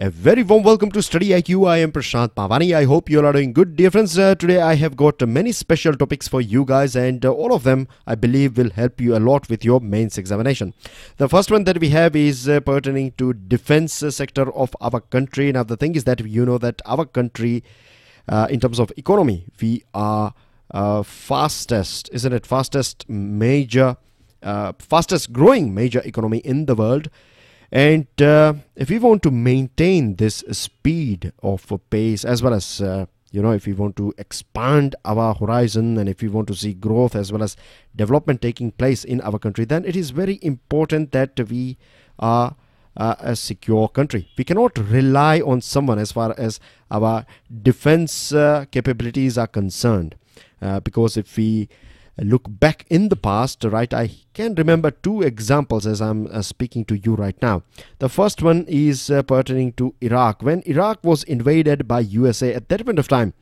A very warm welcome to StudyIQ. I am Prashant Pavani. I hope you all are doing good, dear friends. Today I have got many special topics for you guys, and all of them I believe will help you a lot with your mains examination. The first one that we have is pertaining to defense sector of our country. Now the thing is that you know that our country, in terms of economy, we are fastest, isn't it? Fastest growing major economy in the world. And if we want to maintain this speed of pace, as well as if we want to expand our horizon, and if we want to see growth as well as development taking place in our country, then it is very important that we are a secure country. We cannot rely on someone as far as our defense capabilities are concerned, because if we look back in the past, right, I can remember two examples as I'm speaking to you right now. The first one is pertaining to Iraq. When Iraq was invaded by USA, at that point of time,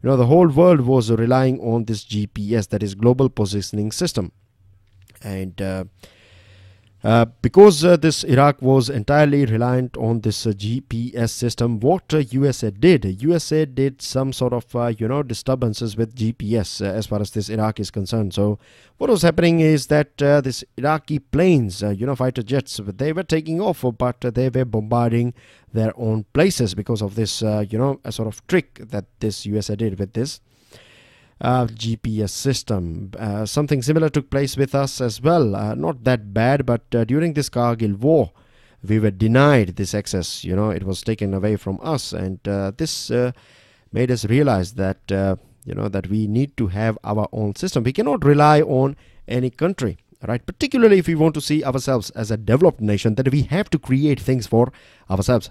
the whole world was relying on this GPS, that is Global Positioning System. And because this Iraq was entirely reliant on this GPS system, what USA did some sort of disturbances with GPS as far as this Iraq is concerned. So what was happening is that this Iraqi planes, fighter jets, they were taking off, but they were bombarding their own places because of this a sort of trick that this USA did with this GPS system. Something similar took place with us as well. Not that bad, but during this Kargil war, we were denied this access. It was taken away from us, and this made us realize that that we need to have our own system. We cannot rely on any country, right? Particularly if we want to see ourselves as a developed nation, that we have to create things for ourselves.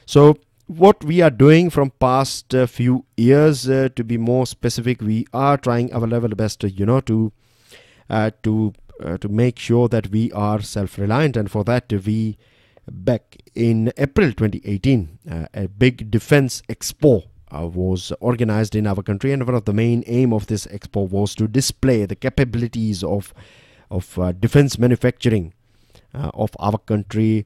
So what we are doing from past few years, to be more specific, we are trying our level best to make sure that we are self-reliant, and for that we, back in April 2018, a big defense expo was organized in our country, and one of the main aim of this expo was to display the capabilities of defense manufacturing of our country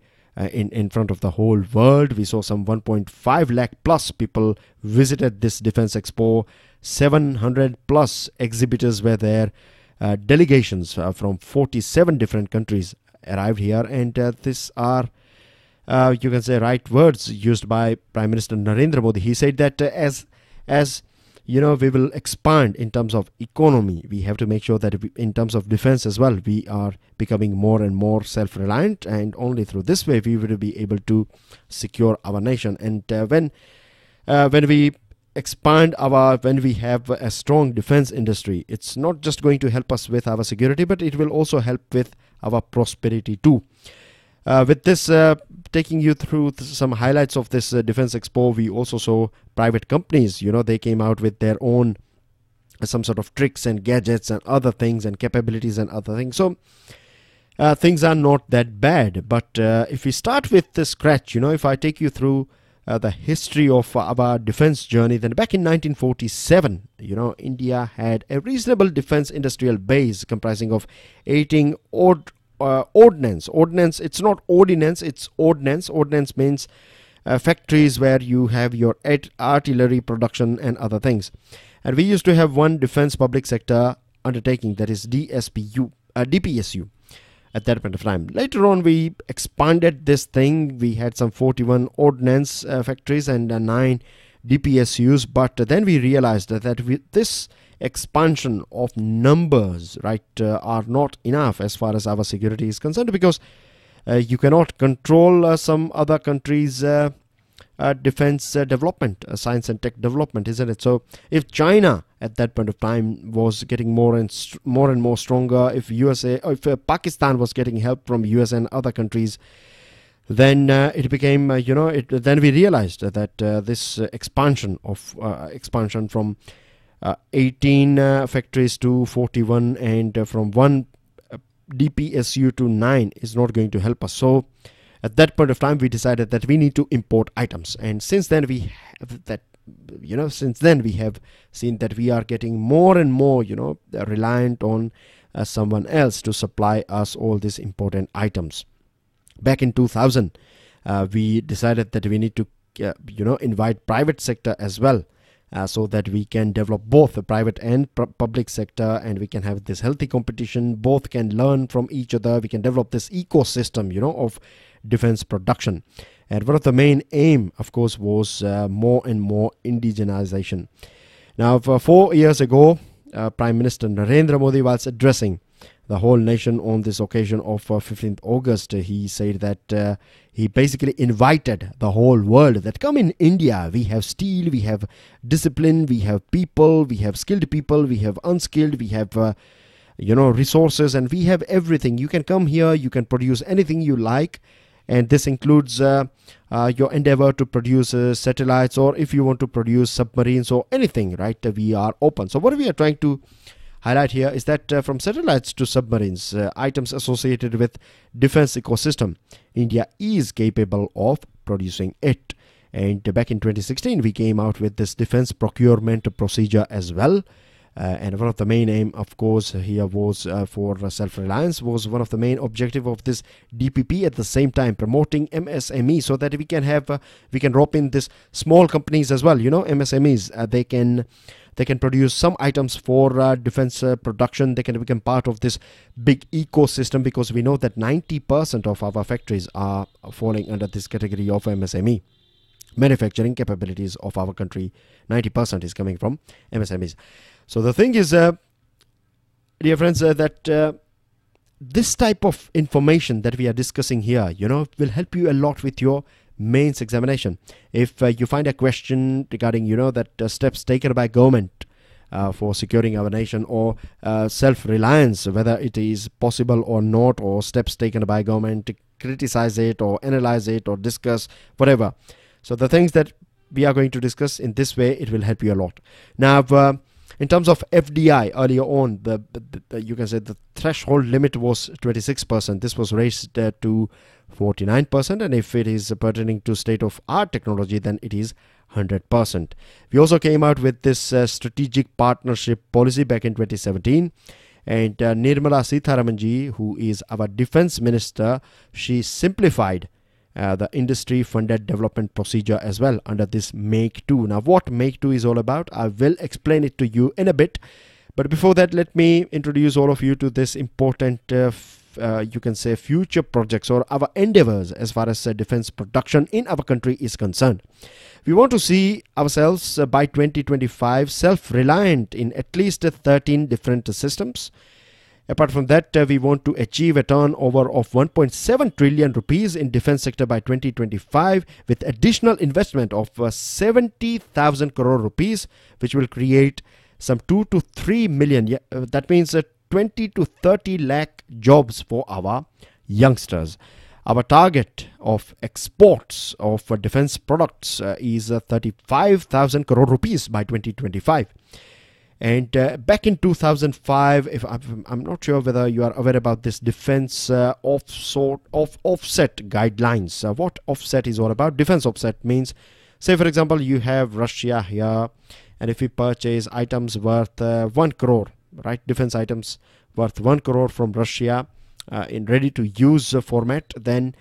in front of the whole world. We saw some 1.5 lakh plus people visited this defense expo. 700 plus exhibitors were there. Delegations from 47 different countries arrived here, and these are you can say right words used by Prime Minister Narendra Modi. He said that as we will expand in terms of economy, we have to make sure that in terms of defense as well, we are becoming more and more self-reliant, and only through this way we will be able to secure our nation. And when we expand when we have a strong defense industry, it's not just going to help us with our security, but it will also help with our prosperity too. With this, taking you through some highlights of this defense expo, we also saw private companies, they came out with their own some sort of tricks and gadgets and other things and capabilities and other things. So things are not that bad. But if we start with the scratch, if I take you through the history of our defense journey, then back in 1947, India had a reasonable defense industrial base comprising of 18 ordnance. It's not ordinance, it's ordnance. Ordnance means factories where you have your artillery production and other things. And we used to have one defense public sector undertaking, that is DPSU at that point of time. Later on we expanded this thing. We had some 41 ordnance factories and 9 DPSUs, but then we realized that this expansion of numbers, right, are not enough as far as our security is concerned, because you cannot control some other countries' defense development, science and tech development, isn't it? So if China at that point of time was getting more and more stronger, if Pakistan was getting help from US and other countries, then it became then we realized that this expansion from 18 factories to 41 and from 1 DPSU to 9 is not going to help us. So at that point of time we decided that we need to import items, and since then we have seen that we are getting more and more reliant on someone else to supply us all these important items. Back in 2000 we decided that we need to invite private sector as well, so that we can develop both the private and public sector, and we can have this healthy competition. Both can learn from each other. We can develop this ecosystem, of defense production. And one of the main aim, of course, was more and more indigenization. Now, 4 years ago, Prime Minister Narendra Modi was addressing the whole nation on this occasion of 15th August. He said that he basically invited the whole world that come in India. We have steel, we have discipline, we have people, we have skilled people, we have unskilled, we have resources, and we have everything. You can come here, you can produce anything you like, and this includes your endeavor to produce satellites, or if you want to produce submarines or anything, right? We are open. So what we are trying to highlight here is that from satellites to submarines, items associated with defense ecosystem, India is capable of producing it. And back in 2016, we came out with this defense procurement procedure as well. And one of the main aim, of course, here was for self-reliance, was one of the main objective of this DPP. At the same time, promoting MSME, so that we can rope in this small companies as well. MSMEs, they can produce some items for defense production. They can become part of this big ecosystem, because we know that 90% of our factories are falling under this category of MSME. Manufacturing capabilities of our country, 90% is coming from MSMEs. So the thing is, dear friends, that this type of information that we are discussing here, will help you a lot with your mains examination. If you find a question regarding, that steps taken by government for securing our nation, or self-reliance, whether it is possible or not, or steps taken by government to criticize it or analyze it or discuss, whatever. So the things that we are going to discuss in this way, it will help you a lot. Now, in terms of FDI, earlier on, you can say the threshold limit was 26%. This was raised to 49%, and if it is pertaining to state-of-art technology, then it is 100%. We also came out with this strategic partnership policy back in 2017, and Nirmala Sitharamanji, who is our defense minister, she simplified the industry funded development procedure as well under this Make 2. Now, what Make 2 is all about, I will explain it to you in a bit. But before that, let me introduce all of you to this important, you can say, future projects or our endeavors as far as defense production in our country is concerned. We want to see ourselves by 2025 self-reliant in at least 13 different systems. Apart from that, we want to achieve a turnover of 1.7 trillion rupees in defense sector by 2025, with additional investment of 70,000 crore rupees, which will create some 2 to 3 million. That means 20 to 30 lakh jobs for our youngsters. Our target of exports of defense products is 35,000 crore rupees by 2025. And back in 2005, if I'm not sure whether you are aware about this defense offset guidelines. What offset is all about? Defense offset means, say for example, you have Russia here, and if we purchase items worth 1 crore, right? Defense items worth 1 crore from Russia in ready-to-use format, then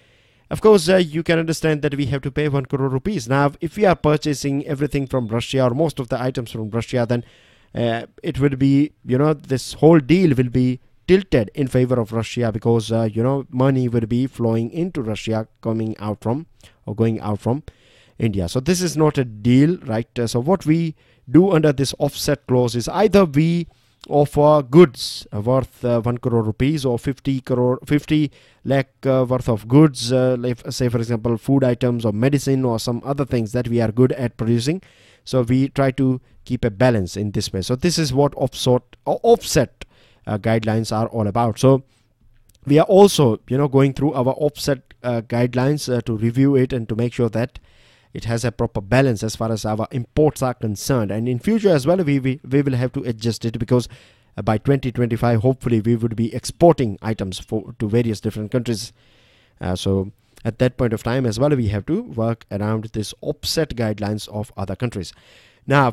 of course you can understand that we have to pay 1 crore rupees. Now, if we are purchasing everything from Russia or most of the items from Russia, then it will be, this whole deal will be tilted in favor of Russia, because, money will be flowing into Russia, coming out from or going out from India. So this is not a deal, right? So what we do under this offset clause is either we offer goods worth 1 crore rupees or 50 lakh worth of goods, like, say for example, food items or medicine or some other things that we are good at producing. So we try to keep a balance in this way. So this is what offset guidelines are all about. So we are also, going through our offset guidelines to review it and to make sure that it has a proper balance as far as our imports are concerned. And in future as well, we will have to adjust it, because by 2025, hopefully we would be exporting items to various different countries. So at that point of time as well, we have to work around this offset guidelines of other countries. Now,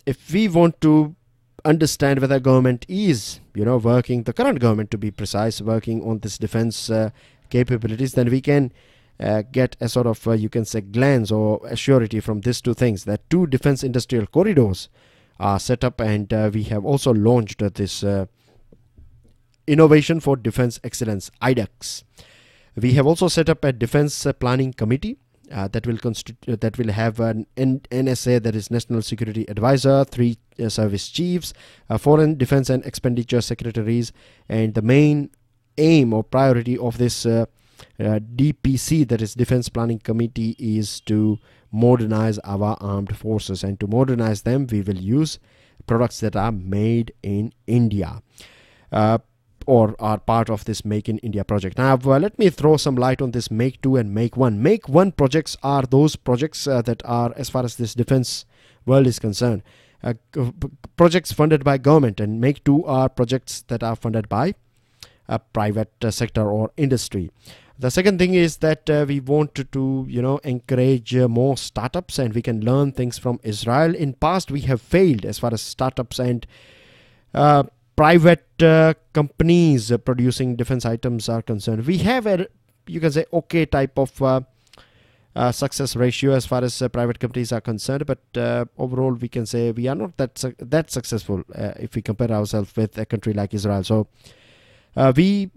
if we want to understand whether government is, working, the current government to be precise, working on this defense capabilities, then we can get a sort of you can say glance or a surety from these two things, that 2 defense industrial corridors are set up, and we have also launched this Innovation for Defense Excellence IDEX. We have also set up a defense planning committee that will have an NSA, that is National Security Advisor, 3 service chiefs, foreign defense and expenditure secretaries, and the main aim or priority of this DPC, that is Defense Planning Committee, is to modernize our armed forces, and to modernize them we will use products that are made in India or are part of this Make in India project. Now let me throw some light on this Make 2 and Make 1. Make 1 projects are those projects that are, as far as this defense world is concerned, projects funded by government, and Make 2 are projects that are funded by a private sector or industry. The second thing is that we want to encourage more startups, and we can learn things from Israel. In past we have failed as far as startups and private companies producing defense items are concerned. We have a, you can say, okay type of success ratio as far as private companies are concerned, but overall we can say we are not that successful if we compare ourselves with a country like Israel. So we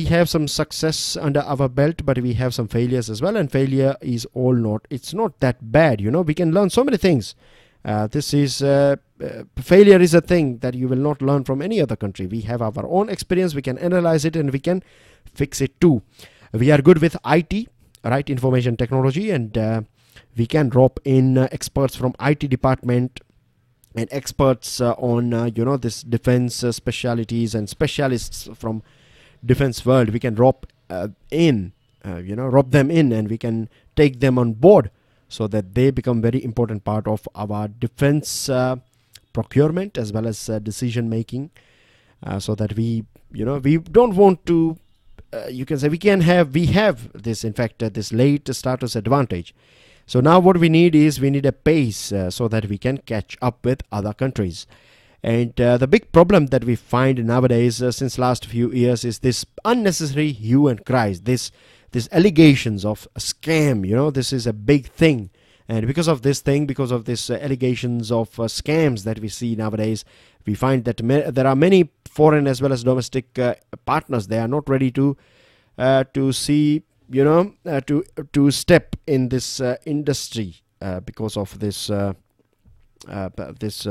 have some success under our belt, but we have some failures as well, and failure is it's not that bad. We can learn so many things. Failure is a thing that you will not learn from any other country. We have our own experience, we can analyze it, and we can fix it too. We are good with IT, right, information technology, and we can drop in experts from IT department and experts on this defense specialities and specialists from defense world. We can drop them in, and we can take them on board so that they become very important part of our defense procurement as well as decision making, so that we don't want to you can say we have this, in fact, this late status advantage. So now what we need a pace so that we can catch up with other countries. And the big problem that we find nowadays since last few years is this unnecessary hue and cries, this allegations of scam. This is a big thing, and because of this allegations of scams that we see nowadays, we find that there are many foreign as well as domestic partners. They are not ready to see to step in this industry because of this this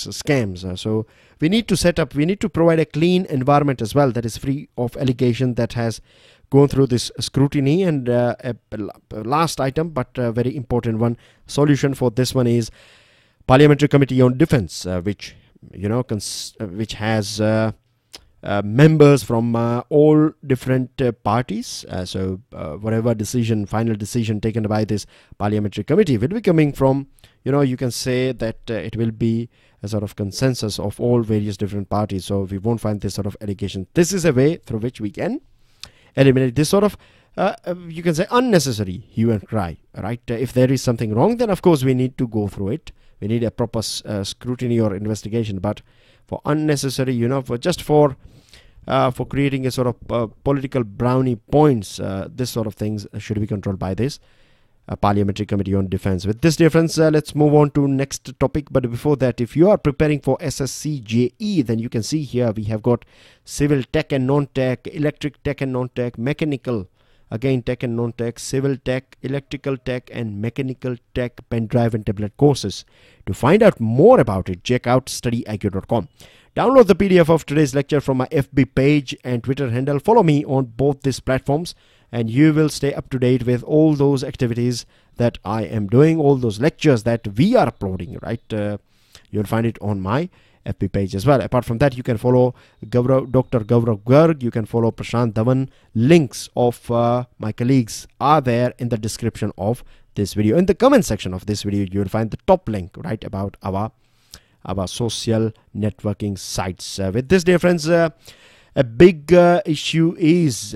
scams. So we need to provide a clean environment as well, that is free of allegation, that has gone through this scrutiny. And a last item, but a very important one, solution for this one is Parliamentary Committee on Defence, which has members from all different parties. So whatever final decision taken by this parliamentary committee will be coming from, you can say that it will be a sort of consensus of all various different parties. So we won't find this sort of allegation. This is a way through which we can eliminate this sort of you can say unnecessary hue and cry, right? If there is something wrong, then of course we need to go through it. We need a proper scrutiny or investigation. But for unnecessary, for creating a sort of political brownie points, this sort of things should be controlled by this Parliamentary Committee on Defence. With this difference, let's move on to next topic. But before that, if you are preparing for SSC JE, then you can see here we have got civil tech and non-tech, electric tech and non-tech, mechanical, again tech and non-tech, civil tech, electrical tech and mechanical tech pen drive and tablet courses. To find out more about it, check out StudyIQ.com. Download the PDF of today's lecture from my FB page and Twitter handle. Follow me on both these platforms, and you will stay up to date with all those activities that I am doing, all those lectures that we are uploading, right? You'll find it on my FB page as well. Apart from that, you can follow Dr. Gaurav Garg, you can follow Prashant Dhawan. Links of my colleagues are there in the description of this video. In the comment section of this video, you will find the top link, right, about our social networking sites. With this difference, a big issue is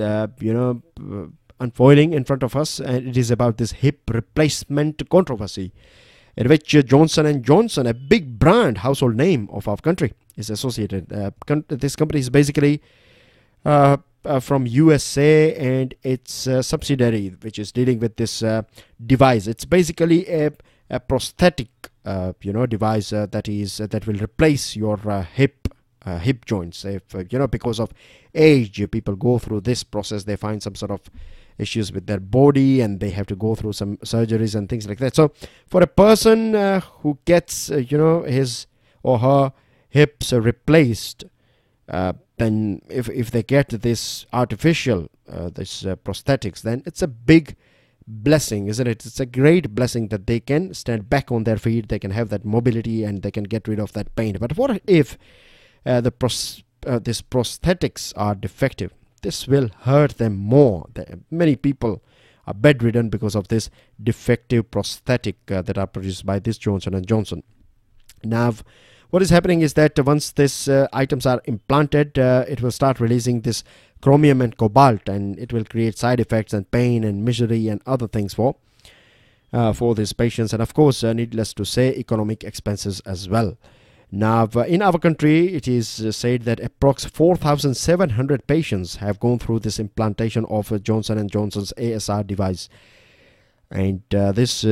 unfolding in front of us, and it is about this hip replacement controversy, in which Johnson & Johnson, a big brand, household name of our country, is associated. This company is basically from USA and its subsidiary, which is dealing with this device. It's basically a prosthetic device that will replace your hip joints. If because of age, people go through this process, they find some sort of issues with their body and they have to go through some surgeries and things like that. So for a person who gets his or her hips replaced, then if they get this artificial prosthetics, then it's a big blessing, isn't it? It's a great blessing that they can stand back on their feet, they can have that mobility, and they can get rid of that pain. But what if these prosthetics are defective? This will hurt them more. Many people are bedridden because of this defective prosthetic that are produced by this Johnson & Johnson. Now, what is happening is that once these items are implanted, it will start releasing this chromium and cobalt, and it will create side effects and pain and misery and other things for these patients, and of course, needless to say, economic expenses as well. Now, in our country, it is said that approx 4,700 patients have gone through this implantation of Johnson & Johnson's ASR device. And this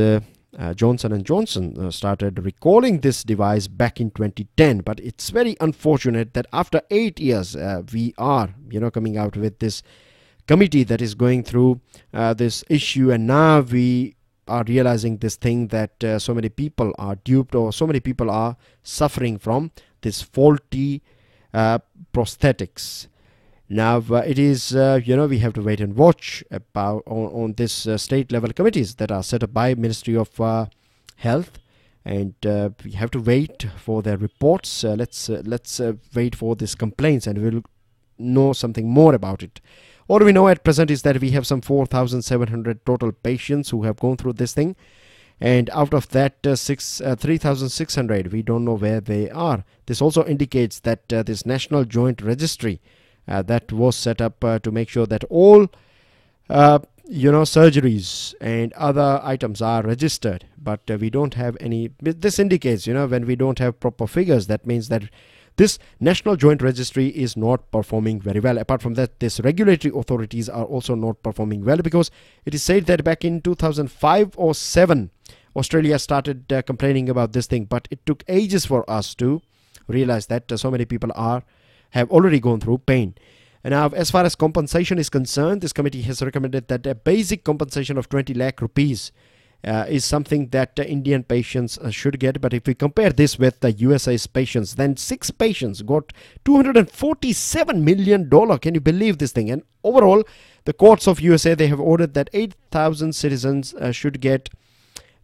Johnson & Johnson started recalling this device back in 2010. But it's very unfortunate that after 8 years, we are, coming out with this committee that is going through this issue. And now we are realizing this thing that so many people are duped, or so many people are suffering from this faulty prosthetics. Now it is we have to wait and watch about on this state level committees that are set up by Ministry of Health, and we have to wait for their reports. Let's wait for these complaints, and we'll know something more about it. What we know at present is that we have some 4,700 total patients who have gone through this thing, and out of that 3,600 we don't know where they are. This also indicates that this National Joint Registry that was set up to make sure that all surgeries and other items are registered, but we don't have any. This indicates, when we don't have proper figures, that means that this National Joint Registry is not performing very well. Apart from that, these regulatory authorities are also not performing well, because it is said that back in 2005 or 7, Australia started complaining about this thing, but it took ages for us to realize that so many people have already gone through pain. And now, as far as compensation is concerned, this committee has recommended that a basic compensation of 20 lakh rupees is something that Indian patients should get. But if we compare this with the USA's patients, then 6 patients got $247 million. Can you believe this thing? And overall, the courts of USA, they have ordered that 8,000 citizens should get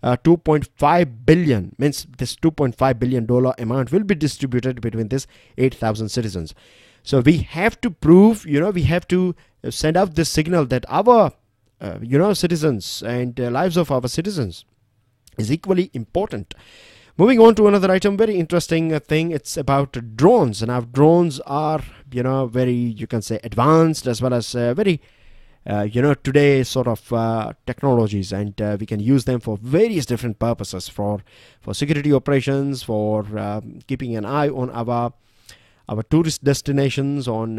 2.5 billion. Means this $2.5 billion amount will be distributed between this 8,000 citizens. So we have to prove, we have to send out this signal that our citizens and lives of our citizens is equally important. Moving on to another item, very interesting thing. It's about drones. And now drones are, very, you can say, advanced, as well as very, today sort of technologies, and we can use them for various different purposes, for security operations, for keeping an eye on our tourist destinations, on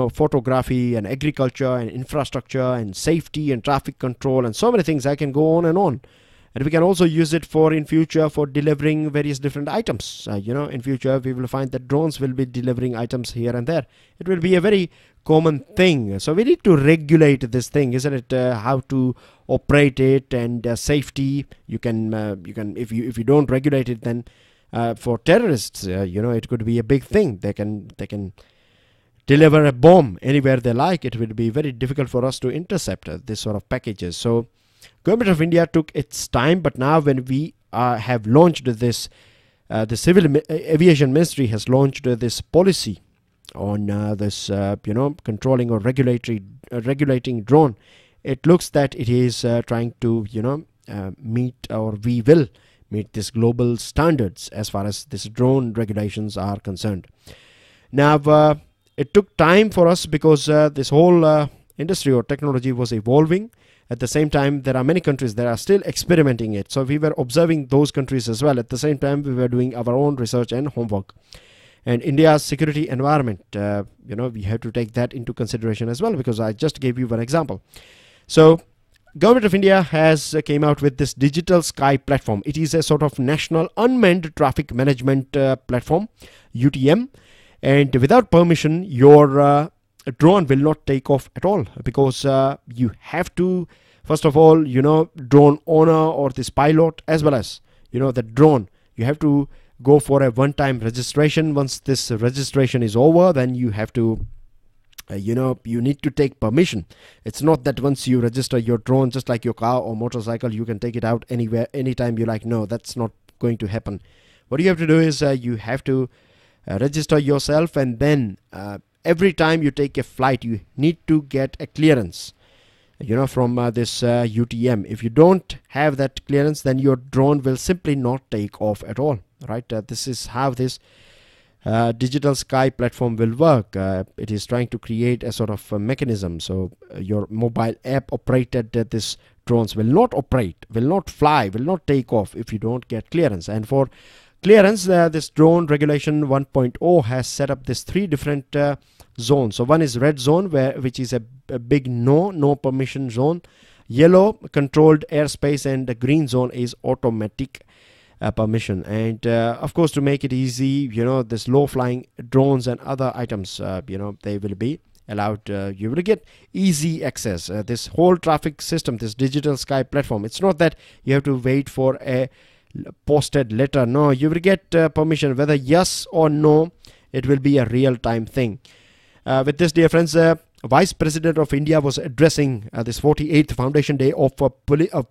photography and agriculture and infrastructure and safety and traffic control, and so many things. I can go on. And we can also use it in future for delivering various different items. In future we will find that drones will be delivering items here and there. It will be a very common thing. So we need to regulate this thing, isn't it? How to operate it, and safety. You can if you don't regulate it, then for terrorists, it could be a big thing. They can deliver a bomb anywhere they like. It will be very difficult for us to intercept this sort of packages. So Government of India took its time, but now when we have launched this, the Civil Aviation Ministry has launched this policy on this controlling or regulating drone. It looks that it is trying to meet, or we will meet, this global standards as far as this drone regulations are concerned. Now it took time for us because this whole industry or technology was evolving. At the same time, there are many countries that are still experimenting it. So we were observing those countries as well. At the same time, we were doing our own research and homework. And India's security environment, we have to take that into consideration as well, because I just gave you one example. So Government of India has came out with this Digital Sky platform. It is a sort of national unmanned traffic management platform, UTM. And without permission, your drone will not take off at all, because you have to, first of all, drone owner or this pilot, as well as, the drone, you have to go for a one-time registration. Once this registration is over, then you have to you need to take permission. It's not that once you register your drone, just like your car or motorcycle, you can take it out anywhere, anytime you like. No, that's not going to happen. What you have to do is you have to register yourself, and then every time you take a flight, you need to get a clearance, from this UTM. If you don't have that clearance, then your drone will simply not take off at all, right? This is how this Digital Sky platform will work. It is trying to create a sort of a mechanism, so your mobile app operated this drones will not operate, will not fly, will not take off if you don't get clearance. And for clearance, this drone regulation 1.0 has set up this 3 different zones. So one is red zone, which is a big no permission zone, yellow controlled airspace, and the green zone is automatic permission. And of course, to make it easy, this low flying drones and other items, they will be allowed. You will get easy access. This whole traffic system, this Digital Sky platform, it's not that you have to wait for a posted letter. No, you will get permission, whether yes or no. It will be a real-time thing. With this, dear friends, Vice President of India was addressing this 48th Foundation Day of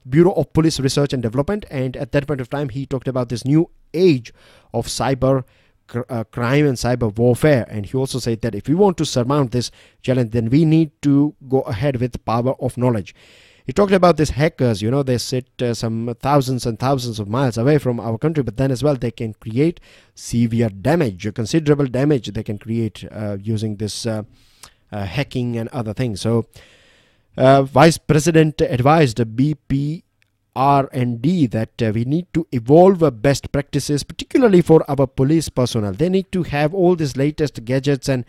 Bureau of Police Research and Development, and at that point of time he talked about this new age of cyber crime and cyber warfare. And he also said that if we want to surmount this challenge, then we need to go ahead with the power of knowledge. He talked about these hackers. They sit some thousands and thousands of miles away from our country, but then as well they can create severe damage, considerable damage they can create using this hacking and other things. So Vice President advised BPRND that we need to evolve best practices, particularly for our police personnel. They need to have all these latest gadgets and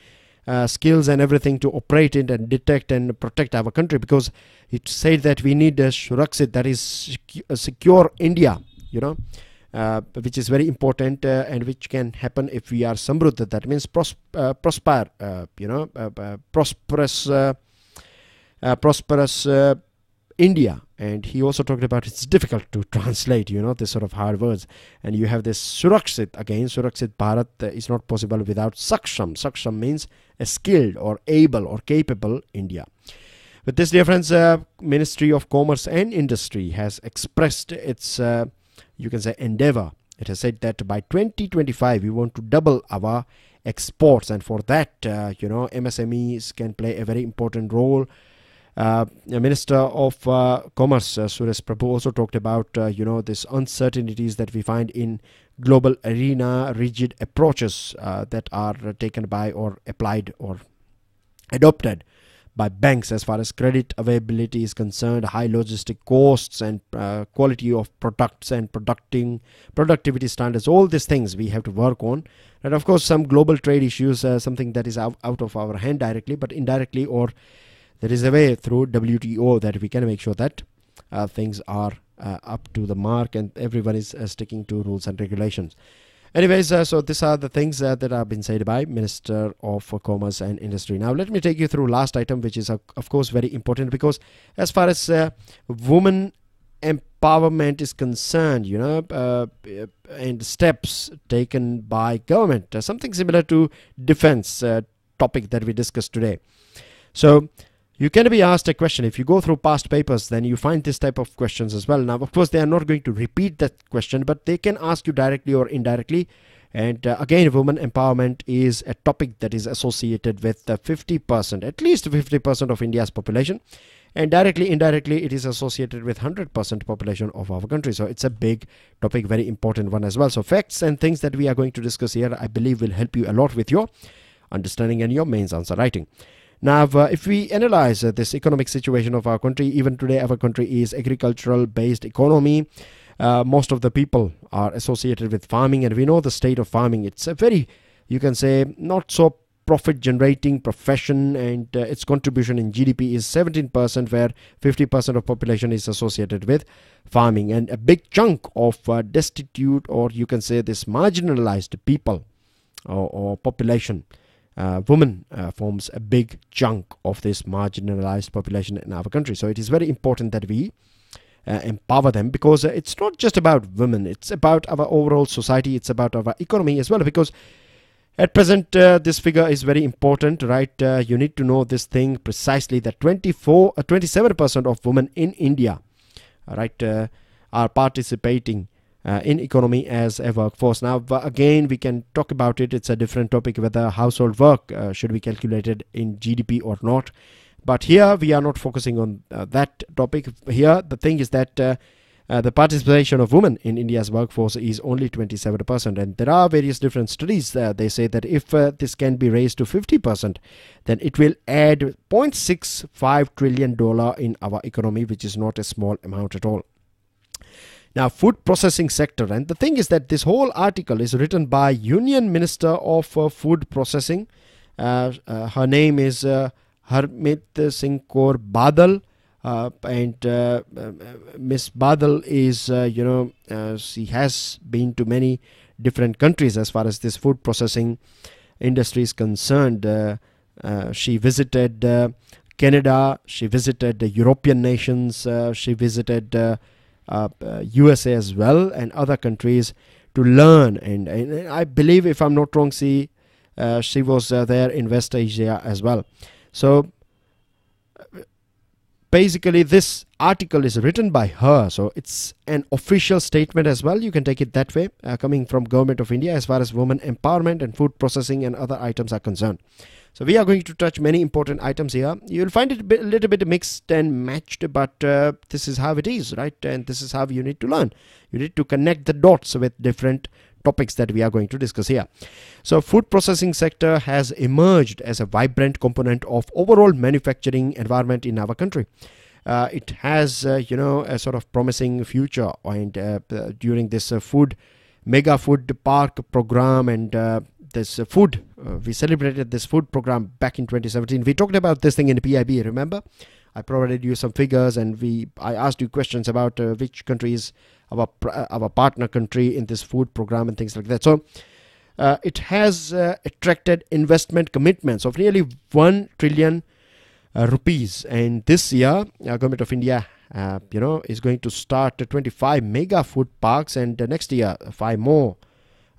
skills and everything to operate it and detect and protect our country, because it said that we need a Surakshit, that is a secure India, which is very important and which can happen if we are samruddha. That means prosperous India. And he also talked about it's difficult to translate, this sort of hard words. And you have this Surakshit again. Surakshit Bharat is not possible without Saksham. Saksham means a skilled or able or capable India. With this, dear friends, Ministry of Commerce and Industry has expressed its, you can say, endeavor. It has said that by 2025, we want to double our exports. And for that, MSMEs can play a very important role. The Minister of Commerce, Suresh Prabhu, also talked about, this uncertainties that we find in global arena, rigid approaches that are taken by or applied or adopted by banks as far as credit availability is concerned, high logistic costs and quality of products and productivity standards. All these things we have to work on. And of course, some global trade issues, something that is out of our hand directly, but indirectly, or there is a way through WTO that we can make sure that things are up to the mark and everyone is sticking to rules and regulations. Anyways, so these are the things that have been said by Minister of Commerce and Industry. Now, let me take you through last item, which is, of course, very important, because as far as women empowerment is concerned, and steps taken by government, something similar to defense topic that we discussed today. So you can be asked a question. If you go through past papers, then you find this type of questions as well. Now, of course, they are not going to repeat that question, but they can ask you directly or indirectly. And again, women empowerment is a topic that is associated with 50%, at least 50% of India's population. And directly, indirectly, it is associated with 100% population of our country. So it's a big topic, very important one as well. So facts and things that we are going to discuss here, I believe, will help you a lot with your understanding and your mains answer writing. Now, if we analyze this economic situation of our country, even today our country is agricultural based economy. Most of the people are associated with farming, and we know the state of farming. It's a very, you can say, not so profit generating profession, and its contribution in GDP is 17%, where 50% of population is associated with farming, and a big chunk of destitute, or you can say this marginalized people or population, women forms a big chunk of this marginalized population in our country. So it is very important that we empower them, because it's not just about women, it's about our overall society, it's about our economy as well, because at present this figure is very important, right? You need to know this thing precisely, that 27% of women in India, right, are participating in economy as a workforce. Now again, we can talk about it, it's a different topic whether household work should be calculated in GDP or not, but here we are not focusing on that topic. Here the thing is that the participation of women in India's workforce is only 27%, and there are various different studies. They say that if this can be raised to 50%, then it will add $0.65 trillion in our economy, which is not a small amount at all. Now, food processing sector, and the thing is that this whole article is written by Union Minister of Food Processing. Her name is Harmit Singh Kaur Badal. And Miss Badal is, she has been to many different countries as far as this food processing industry is concerned. She visited Canada, she visited the European nations, she visited USA as well, and other countries to learn. And I believe, if I'm not wrong, she was there in West Asia as well. So basically this article is written by her, so it's an official statement as well, you can take it that way, coming from Government of India as far as women empowerment and food processing and other items are concerned. So we are going to touch many important items here. You'll find it a little bit mixed and matched, but this is how it is, right? And this is how you need to learn. You need to connect the dots with different topics that we are going to discuss here. So food processing sector has emerged as a vibrant component of overall manufacturing environment in our country. It has a sort of promising future, and during this mega food park program and this we celebrated this food program back in 2017. We talked about this thing in PIB, remember? I provided you some figures, and I asked you questions about which country is our partner country in this food program and things like that. So it has attracted investment commitments of nearly 1 trillion rupees, and this year Government of India is going to start 25 mega food parks, and next year 5 more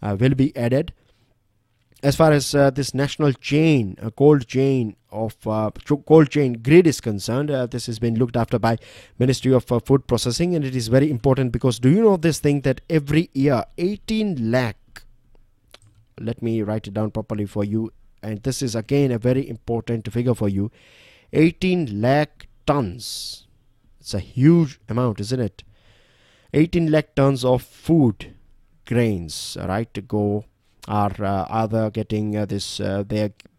will be added. As far as this national chain, cold chain grid is concerned, this has been looked after by Ministry of Food Processing, and it is very important because do you know this thing that every year 18 lakh, let me write it down properly for you, and this is again a very important figure for you, 18 lakh tons. It's a huge amount, isn't it? 18 lakh tons of food grains, right, are either getting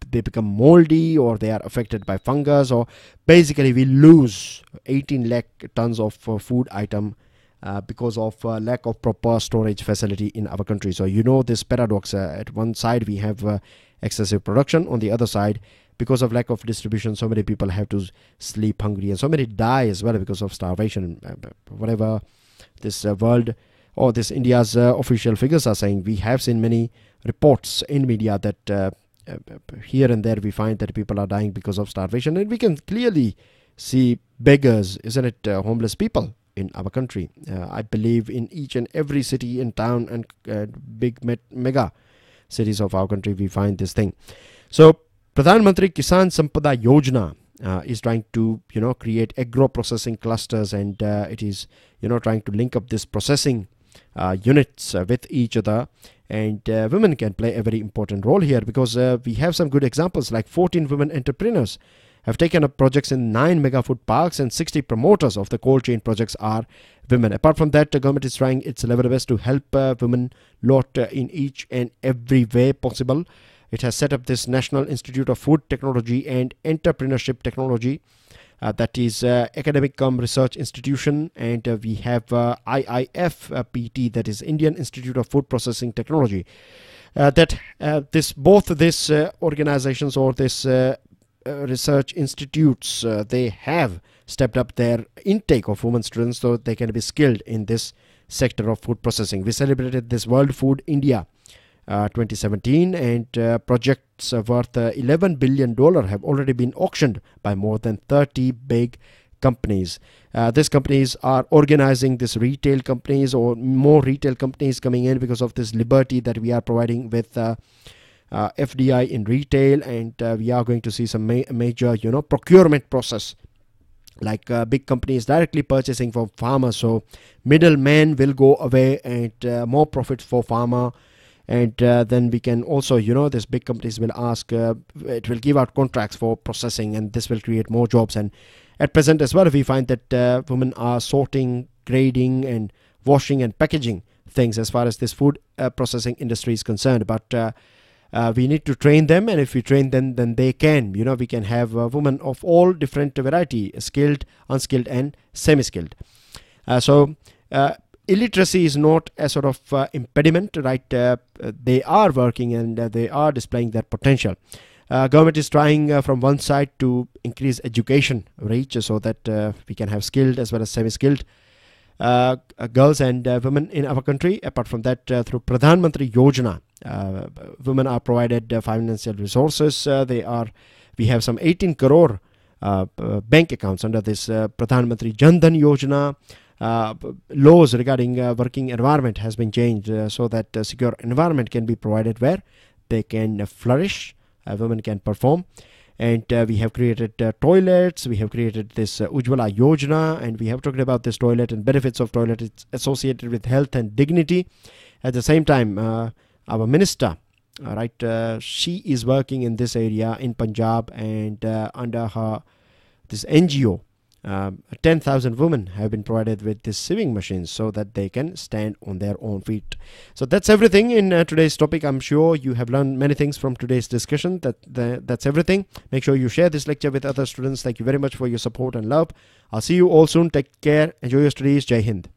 they become moldy, or they are affected by fungus, or basically we lose 18 lakh tons of food item because of lack of proper storage facility in our country. So you know this paradox, at one side we have excessive production, on the other side because of lack of distribution so many people have to sleep hungry, and so many die as well because of starvation. Whatever this world or this India's official figures are saying, we have seen many reports in media that here and there we find that people are dying because of starvation, and we can clearly see beggars, isn't it, homeless people in our country. I believe in each and every city and town and big mega cities of our country we find this thing. So Pradhan Mantri Kisan Sampada Yojana is trying to create agro processing clusters, and it is trying to link up this processing units with each other, and women can play a very important role here, because we have some good examples, like 14 women entrepreneurs have taken up projects in 9 mega food parks, and 60 promoters of the cold chain projects are women. Apart from that, the government is trying its level best to help women lot in each and every way possible. It has set up this National Institute of Food Technology and Entrepreneurship Technology, that is Academic Cum Research Institution, and we have IIFPT, that is Indian Institute of Food Processing Technology. Both these organizations, or this research institutes, they have stepped up their intake of women students so they can be skilled in this sector of food processing. We celebrated this World Food India 2017, and projects worth $11 billion have already been auctioned by more than 30 big companies. These companies are organizing these retail companies, or more retail companies coming in because of this liberty that we are providing with FDI in retail, and we are going to see some major procurement process, like big companies directly purchasing from farmers. So middlemen will go away, and more profits for farmer. And then we can also, these big companies will ask, it will give out contracts for processing, and this will create more jobs. And at present as well, we find that women are sorting, grading, and washing and packaging things as far as this food processing industry is concerned. But we need to train them, and if we train them, then they can, we can have women of all different variety, skilled, unskilled, and semi-skilled. Illiteracy is not a sort of impediment, right? They are working, and they are displaying their potential. Government is trying from one side to increase education reach so that we can have skilled as well as semi-skilled girls and women in our country. Apart from that, through Parliamentary Yojana, women are provided financial resources. We have some 18 crore bank accounts under this Parliamentary Jan Dhan Yojana. Laws regarding working environment has been changed so that a secure environment can be provided where they can flourish, women can perform. And we have created toilets, we have created this Ujjwala Yojana, and we have talked about this toilet and benefits of toilet. It's associated with health and dignity. At the same time, our minister, she is working in this area in Punjab, and under her this NGO, 10,000 women have been provided with these sewing machines so that they can stand on their own feet. So that's everything in today's topic. I'm sure you have learned many things from today's discussion. That's everything. Make sure you share this lecture with other students. Thank you very much for your support and love. I'll see you all soon. Take care. Enjoy your studies. Jai Hind.